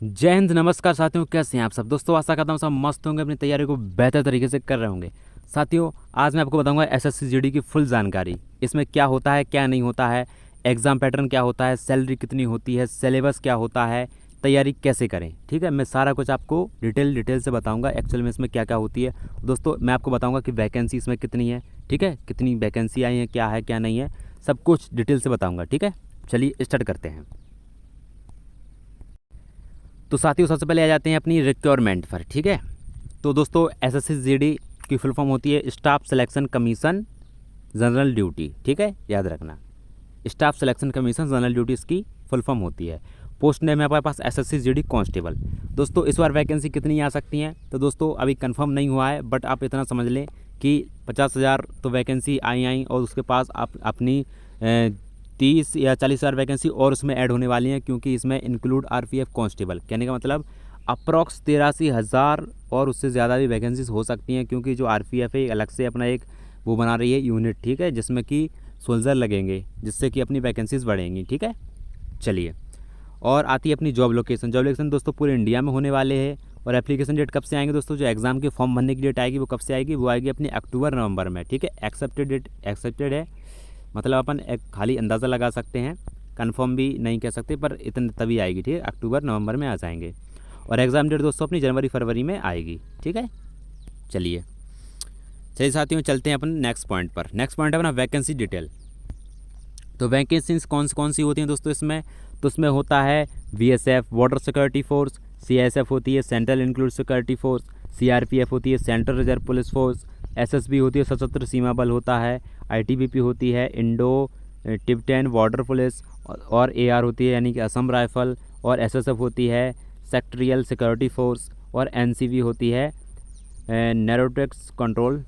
जय हिंद, नमस्कार साथियों। कैसे हैं आप सब दोस्तों? आशा करता हूँ सब मस्त होंगे, अपनी तैयारी को बेहतर तरीके से कर रहे होंगे। साथियों, आज मैं आपको बताऊंगा एसएससी जीडी की फुल जानकारी। इसमें क्या होता है, क्या नहीं होता है, एग्ज़ाम पैटर्न क्या होता है, सैलरी कितनी होती है, सिलेबस क्या होता है, तैयारी कैसे करें। ठीक है, मैं सारा कुछ आपको डिटेल से बताऊंगा एक्चुअल में इसमें क्या क्या होती है। दोस्तों, मैं आपको बताऊंगा कि वैकेंसी इसमें कितनी है, ठीक है, कितनी वैकेंसी आई है क्या नहीं है, सब कुछ डिटेल से बताऊँगा। ठीक है, चलिए स्टार्ट करते हैं। तो साथियों, सबसे पहले आ जाते हैं अपनी रिक्वायरमेंट पर। ठीक है, तो दोस्तों एसएससी जीडी की फुल फॉर्म होती है staff selection commission general duty. ठीक है, याद रखना, staff selection commission general duty इसकी फुल फॉर्म होती है। पोस्ट नेम है हमारे पास एसएससी जीडी कांस्टेबल। दोस्तों, इस बार वैकेंसी कितनी आ सकती हैं, तो दोस्तों अभी कंफर्म नहीं हुआ है, बट आप इतना समझ लें कि 50,000 तो वैकेंसी आई और उसके पास आप अपनी 30 या 40,000 वैकेंसी और उसमें ऐड होने वाली हैं, क्योंकि इसमें इंक्लूड आरपीएफ कांस्टेबल। कहने का मतलब अप्रॉक्स 83,000 और उससे ज़्यादा भी वैकेंसीज हो सकती हैं, क्योंकि जो आरपीएफ है अलग से अपना एक वो बना रही है यूनिट। ठीक है, जिसमें कि सोल्जर लगेंगे, जिससे कि अपनी वैकेंसीज बढ़ेंगी। ठीक है, चलिए। और आती है अपनी जॉब लोकेशन। जॉब लोकेशन दोस्तों पूरे इंडिया में होने वाले हैं। और एप्लीकेशन डेट कब से आएंगे दोस्तों? जो एग्ज़ाम के फॉर्म भरने की डेट आएगी वो कब से आएगी? वो आएगी अपनी अक्टूबर नवंबर में। ठीक है, एक्सेप्टेड डेट एक्सेप्टेड है, मतलब अपन एक खाली अंदाज़ा लगा सकते हैं, कंफर्म भी नहीं कह सकते, पर इतने तभी आएगी। ठीक है, अक्टूबर नवंबर में आ जाएंगे। और एग्ज़ाम डेट दोस्तों अपनी जनवरी फरवरी में आएगी। ठीक है, चलिए चलिए साथियों, चलते हैं अपन नेक्स्ट पॉइंट पर। नेक्स्ट पॉइंट है अपना वैकेंसी डिटेल। तो वैकेंसीज कौन सी होती हैं दोस्तों इसमें? तो इसमें होता है BSF border security force, CISF होती है central include security force, CRPF होती है central reserve police force, SSB होती है सशस्त्र सीमा बल होता है, आईटीबीपी होती है इंडो टिबेटन बॉर्डर पुलिस, और एआर होती है यानी कि असम राइफल, और एसएसएफ होती है सेक्टरियल सिक्योरिटी फोर्स, और एनसीबी होती है नैरोटिक्स कंट्रोल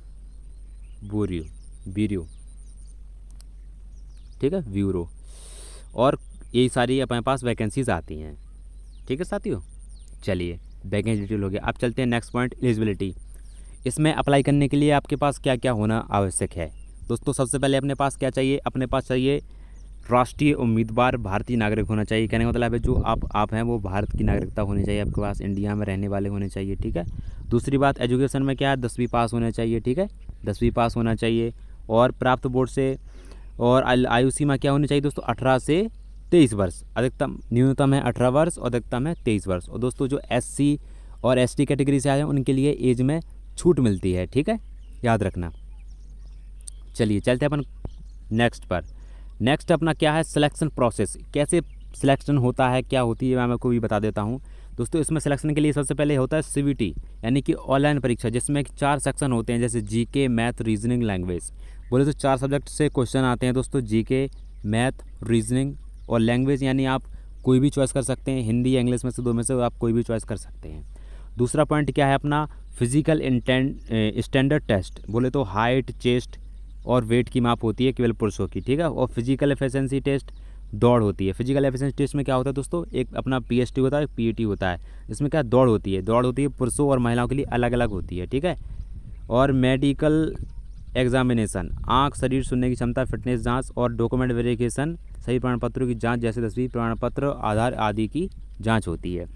ब्यूरो। ठीक है, ब्यूरो। और यही सारी अपने पास वैकेंसीज आती हैं। ठीक है साथियों, चलिए वैकेंसी डिटेल हो गया। अब चलते हैं नेक्स्ट पॉइंट, एलिजिबिलिटी। इसमें अप्लाई करने के लिए आपके पास क्या क्या होना आवश्यक है दोस्तों? सबसे पहले अपने पास क्या चाहिए? अपने पास चाहिए राष्ट्रीय उम्मीदवार भारतीय नागरिक होना चाहिए। कहने का मतलब है जो आप हैं वो भारत की नागरिकता होनी चाहिए आपके पास, इंडिया में रहने वाले होने चाहिए। ठीक है, दूसरी बात एजुकेशन में क्या है? 10वीं पास होना चाहिए। ठीक है, 10वीं पास होना चाहिए, और प्राप्त बोर्ड से। और आयु सीमा क्या होनी चाहिए दोस्तों? 18 से 23 वर्ष। अधिकतम न्यूनतम है 18 वर्ष और अधिकतम है 23 वर्ष। और दोस्तों जो एससी और एसटी कैटेगरी से आए हैं उनके लिए एज में छूट मिलती है। ठीक है, याद रखना। चलिए चलते हैं अपन नेक्स्ट पर। नेक्स्ट अपना क्या है? Selection process. कैसे सिलेक्शन होता है, क्या होती है, मैं आपको भी बता देता हूँ दोस्तों। इसमें सिलेक्शन के लिए सबसे पहले होता है सीवीटी, यानी कि ऑनलाइन परीक्षा, जिसमें 4 सेक्शन होते हैं, जैसे जीके, मैथ, रीजनिंग, लैंग्वेज। बोले तो 4 सब्जेक्ट से क्वेश्चन आते हैं दोस्तों, जीके, मैथ, रीजनिंग और लैंग्वेज, यानी आप कोई भी चॉइस कर सकते हैं, हिंदी या इंग्लिश में से 2 में से आप कोई भी चॉइस कर सकते हैं। दूसरा पॉइंट क्या है अपना? Physical standard test. बोले तो हाइट, चेस्ट और वेट की माप होती है केवल पुरुषों की। ठीक है, और फिजिकल एफिशिएंसी टेस्ट दौड़ होती है। फिजिकल एफिशिएंसी टेस्ट में क्या होता है दोस्तों? एक अपना पीएसटी होता है, एक पीईटी होता है। इसमें क्या दौड़ होती है? दौड़ होती है पुरुषों और महिलाओं के लिए अलग अलग होती है। ठीक है, और मेडिकल एग्जामिनेशन, आँख, शरीर सुनने की क्षमता, फिटनेस जांच और डॉक्यूमेंट वेरिफिकेशन, सही प्रमाण पत्रों की जांच, जैसे 10वीं प्रमाण पत्र, आधार आदि की जांच होती है।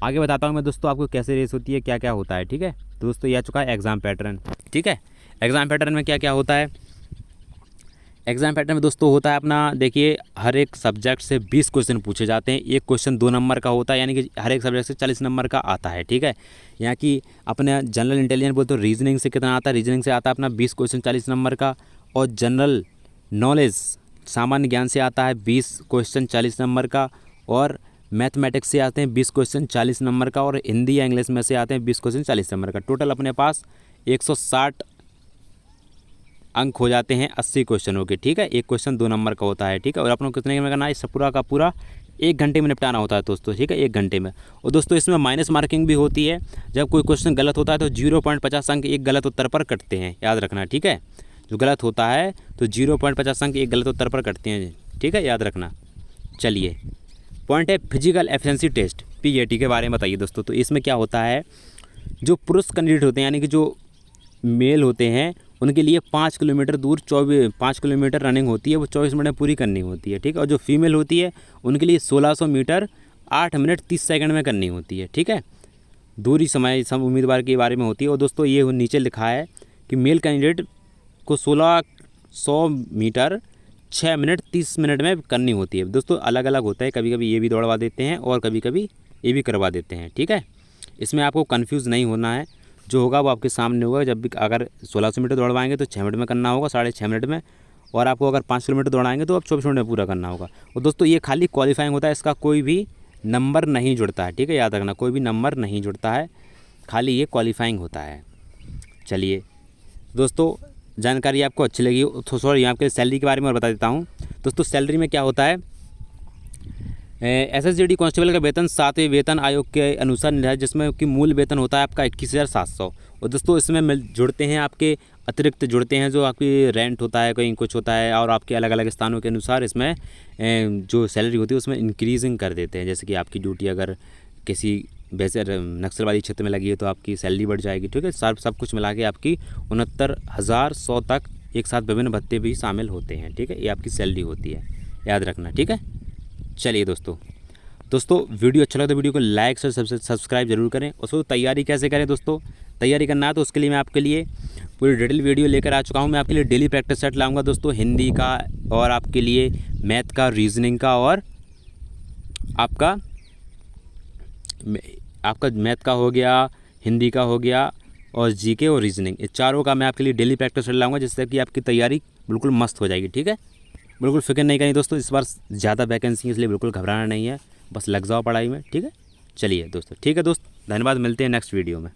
आगे बताता हूँ मैं दोस्तों आपको कैसे रेस होती है, क्या क्या होता है। ठीक है, तो दोस्तों यह चुका है एग्ज़ाम पैटर्न। ठीक है, एग्ज़ाम पैटर्न में क्या क्या होता है? एग्जाम पैटर्न में दोस्तों होता है अपना, देखिए, हर एक सब्जेक्ट से 20 क्वेश्चन पूछे जाते हैं। एक क्वेश्चन 2 नंबर का होता है, यानी कि हर एक सब्जेक्ट से 40 नंबर का आता है। ठीक है, यहाँ की अपने जनरल इंटेलिजेंस बोलते तो रीजनिंग से कितना आता है? रीजनिंग से आता है अपना 20 क्वेश्चन 40 नंबर का। और जनरल नॉलेज, सामान्य ज्ञान से आता है 20 क्वेश्चन 40 नंबर का। और मैथमेटिक्स से आते हैं 20 क्वेश्चन 40 नंबर का। और हिंदी या इंग्लिश में से आते हैं 20 क्वेश्चन 40 नंबर का। टोटल अपने पास 160 अंक हो जाते हैं 80 क्वेश्चनों के। ठीक है, एक क्वेश्चन 2 नंबर का होता है। ठीक है, और अपनों को कितने में करना है? इस पूरा का पूरा 1 घंटे में निपटाना होता है दोस्तों। ठीक है, 1 घंटे में। और दोस्तों इसमें माइनस मार्किंग भी होती है। जब कोई क्वेश्चन गलत होता है तो 0.50 अंक एक गलत उत्तर पर कटते हैं, याद रखना। ठीक है, जो गलत होता है तो 0.50 अंक एक गलत उत्तर पर कटते हैं। ठीक है, याद रखना। चलिए, पॉइंट है फिजिकल एफिशिएंसी टेस्ट, पीएटी के बारे में बताइए दोस्तों। तो इसमें क्या होता है? जो पुरुष कैंडिडेट होते हैं, यानी कि जो मेल होते हैं, उनके लिए 5 किलोमीटर दूर 5 किलोमीटर रनिंग होती है, वो 24 मिनट में पूरी करनी होती है। ठीक है, और जो फीमेल होती है उनके लिए 1600 मीटर 8 मिनट 30 सेकंड में करनी होती है। ठीक है, दूरी समय सम उम्मीदवार के बारे में होती है। और दोस्तों ये नीचे लिखा है कि मेल कैंडिडेट को 1600 मीटर 6 मिनट 30 मिनट में करनी होती है। दोस्तों अलग अलग होता है, कभी कभी ये भी दौड़वा देते हैं और कभी कभी ये भी करवा देते हैं। ठीक है, इसमें आपको कन्फ्यूज़ नहीं होना है, जो होगा वो आपके सामने होगा। जब भी अगर 1600 मीटर दौड़वाएंगे तो 6 मिनट में करना होगा, 6.5 मिनट में। और आपको अगर 5 किलोमीटर दौड़ाएंगे तो आप 24 मिनट में पूरा करना होगा। और दोस्तों ये खाली क्वालिफाइंग होता है, इसका कोई भी नंबर नहीं जुड़ता है। ठीक है, याद रखना, कोई भी नंबर नहीं जुड़ता है, खाली ये क्वालिफाइंग होता है। चलिए दोस्तों, जानकारी आपको अच्छी लगी तो सॉरी, आपके सैलरी के बारे में और बता देता हूँ। दोस्तों सैलरी में क्या होता है, SSGD कांस्टेबल का वेतन 7वें वेतन आयोग के अनुसार निर्धारित, जिसमें कि मूल वेतन होता है आपका 21,700। और दोस्तों इसमें जुड़ते हैं आपके अतिरिक्त जुड़ते हैं, जो आपकी रेंट होता है, कहीं कुछ होता है, और आपके अलग अलग स्थानों के अनुसार इसमें जो सैलरी होती है उसमें इंक्रीजिंग कर देते हैं। जैसे कि आपकी ड्यूटी अगर किसी वैसे नक्सलवादी क्षेत्र में लगी है तो आपकी सैलरी बढ़ जाएगी। ठीक है, सब कुछ मिला के आपकी 69,100 तक एक साथ विभिन्न भत्ते भी शामिल होते हैं। ठीक है, ये आपकी सैलरी होती है, याद रखना। ठीक है, चलिए दोस्तों वीडियो अच्छा लगा तो वीडियो को लाइक से सब्सक्राइब जरूर करें। और उसको तैयारी कैसे करें दोस्तों, तैयारी करना है तो उसके लिए मैं आपके लिए पूरी डिटेल वीडियो लेकर आ चुका हूँ। मैं आपके लिए डेली प्रैक्टिस सेट लाऊंगा दोस्तों, हिंदी का और आपके लिए मैथ का, रीजनिंग का, और आपका मैथ का हो गया, हिंदी का हो गया, और जीके और रीजनिंग, ये चारों का मैं आपके लिए डेली प्रैक्टिस सेट लाऊंगा, जिससे कि आपकी तैयारी बिल्कुल मस्त हो जाएगी। ठीक है, बिल्कुल फिक्र नहीं करनी दोस्तों, इस बार ज़्यादा वैकेंसी है इसलिए बिल्कुल घबराना नहीं है, बस लग जाओ पढ़ाई में। ठीक है, चलिए दोस्तों, ठीक है दोस्त, धन्यवाद, मिलते हैं नेक्स्ट वीडियो में।